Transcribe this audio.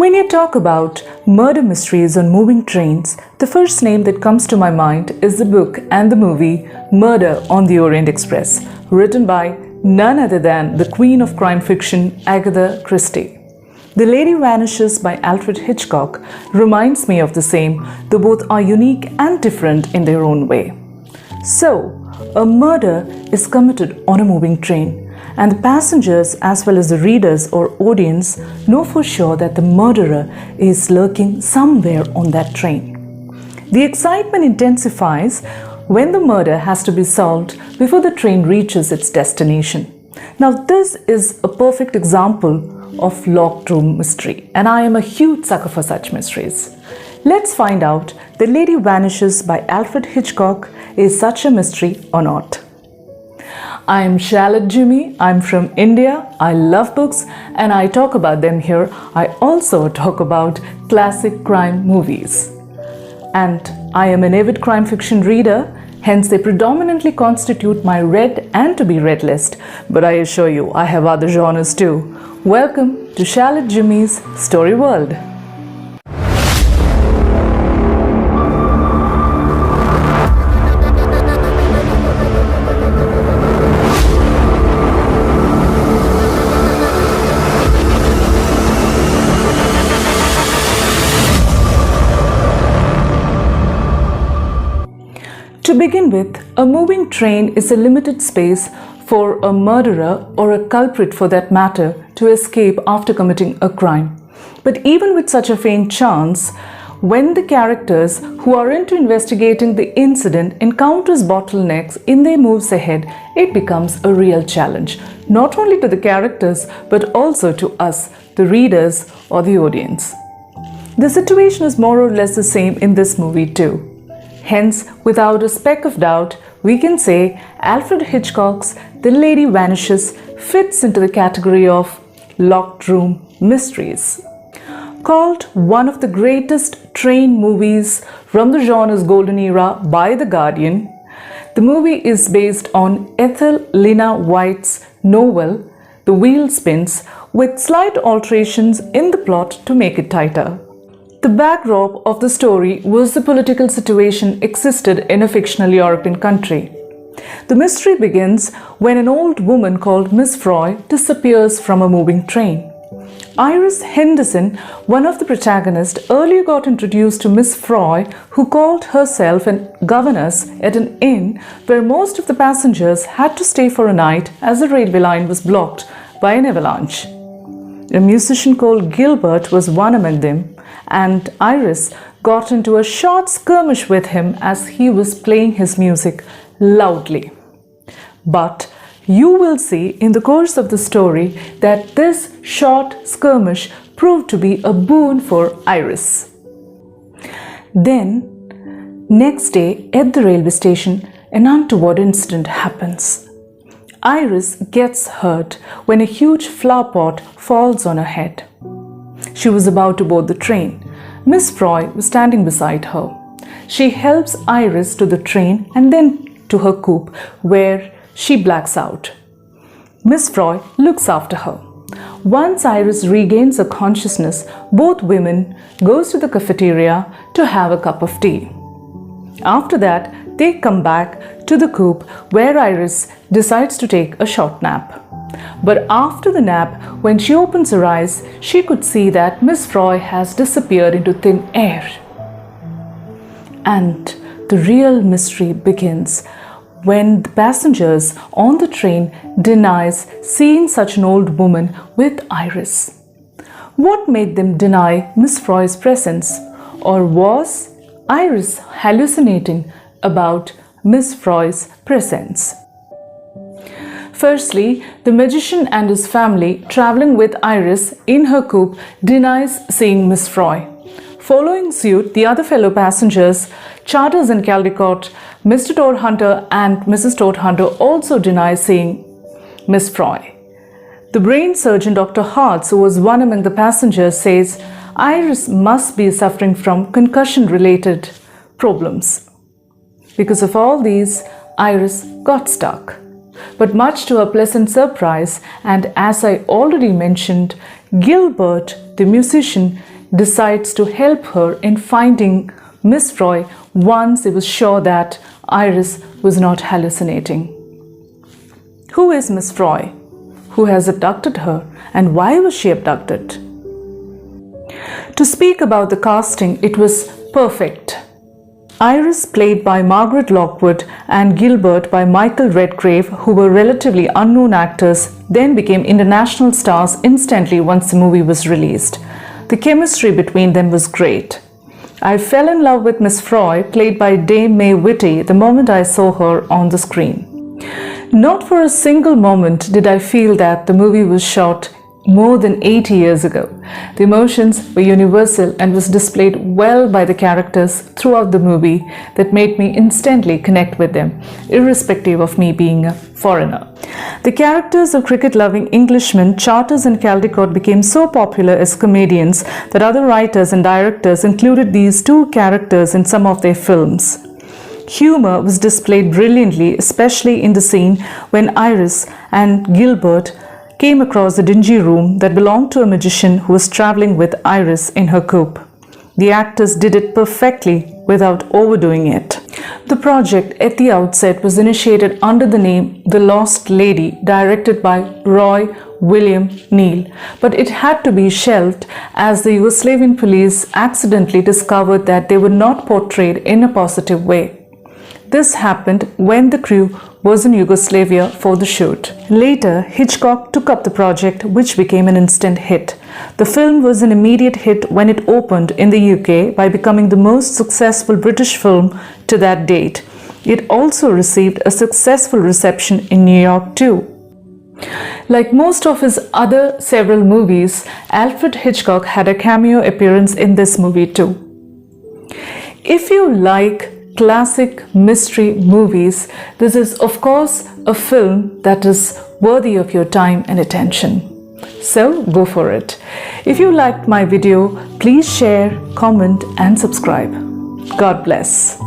When you talk about murder mysteries on moving trains, the first name that comes to my mind is the book and the movie Murder on the Orient Express, written by none other than the queen of crime fiction, Agatha Christie. The Lady Vanishes by Alfred Hitchcock reminds me of the same, though both are unique and different in their own way. So, a murder is committed on a moving train, and the passengers as well as the readers or audience know for sure that the murderer is lurking somewhere on that train. The excitement intensifies when the murder has to be solved before the train reaches its destination. Now, this is a perfect example of locked room mystery, and I am a huge sucker for such mysteries. Let's find out The Lady Vanishes by Alfred Hitchcock is such a mystery or not. I am Shalet Jimmy. I'm from India. I love books and I talk about them here. I also talk about classic crime movies. And I am an avid crime fiction reader, hence they predominantly constitute my read and to be read list. But I assure you, I have other genres too. Welcome to Shalet Jimmy's Storyworld. To begin with, a moving train is a limited space for a murderer or a culprit for that matter to escape after committing a crime. But even with such a faint chance, when the characters who are into investigating the incident encounters bottlenecks in their moves ahead, it becomes a real challenge, not only to the characters but also to us, the readers or the audience. The situation is more or less the same in this movie too. Hence, without a speck of doubt, we can say Alfred Hitchcock's The Lady Vanishes fits into the category of locked room mysteries. Called one of the greatest train movies from the genre's golden era by The Guardian, the movie is based on Ethel Lina White's novel The Wheel Spins, with slight alterations in the plot to make it tighter. The backdrop of the story was the political situation existed in a fictional European country. The mystery begins when an old woman called Miss Froy disappears from a moving train. Iris Henderson, one of the protagonists, earlier got introduced to Miss Froy, who called herself a governess at an inn where most of the passengers had to stay for a night as the railway line was blocked by an avalanche. A musician called Gilbert was one among them, and Iris got into a short skirmish with him as he was playing his music loudly. But you will see in the course of the story that this short skirmish proved to be a boon for Iris. Then, next day at the railway station, an untoward incident happens. Iris gets hurt when a huge flower pot falls on her head. She was about to board the train. Miss Froy was standing beside her. She helps Iris to the train and then to her coupe, where she blacks out. Miss Froy looks after her. Once Iris regains her consciousness, both women goes to the cafeteria to have a cup of tea. After that, they come back to the coupe where Iris decides to take a short nap. But after the nap, when she opens her eyes, she could see that Miss Froy has disappeared into thin air. And the real mystery begins when the passengers on the train denies seeing such an old woman with Iris. What made them deny Miss Froy's presence? Or was Iris hallucinating about Miss Froy's presence? Firstly, the magician and his family traveling with Iris in her coupe denies seeing Miss Froy. Following suit, the other fellow passengers, Charters and Caldecott, Mr. Todhunter and Mrs. Todhunter also deny seeing Miss Froy. The brain surgeon Dr. Hartz, who was one among the passengers, says Iris must be suffering from concussion-related problems. Because of all these, Iris got stuck. But much to her pleasant surprise, and as I already mentioned, Gilbert, the musician, decides to help her in finding Miss Froy once he was sure that Iris was not hallucinating. Who is Miss Froy? Who has abducted her? And why was she abducted? To speak about the casting, it was perfect. Iris, played by Margaret Lockwood, and Gilbert by Michael Redgrave, who were relatively unknown actors, then became international stars instantly once the movie was released. The chemistry between them was great. I fell in love with Miss Froy, played by Dame May Whitty, the moment I saw her on the screen. Not for a single moment did I feel that the movie was shot more than 80 years ago. The emotions were universal and was displayed well by the characters throughout the movie that made me instantly connect with them, irrespective of me being a foreigner. The characters of cricket-loving Englishmen Charters and Caldecott became so popular as comedians that other writers and directors included these two characters in some of their films. Humor was displayed brilliantly, especially in the scene when Iris and Gilbert came across a dingy room that belonged to a magician who was traveling with Iris in her coupe. The actors did it perfectly without overdoing it. The project at the outset was initiated under the name The Lost Lady, directed by Roy William Neill, but it had to be shelved as the Yugoslavian police accidentally discovered that they were not portrayed in a positive way. This happened when the crew was in Yugoslavia for the shoot. Later, Hitchcock took up the project, which became an instant hit. The film was an immediate hit when it opened in the UK by becoming the most successful British film to that date. It also received a successful reception in New York too. Like most of his other several movies, Alfred Hitchcock had a cameo appearance in this movie too. If you like classic mystery movies, this is of course a film that is worthy of your time and attention. So go for it. If you liked my video, please share, comment and subscribe. God bless.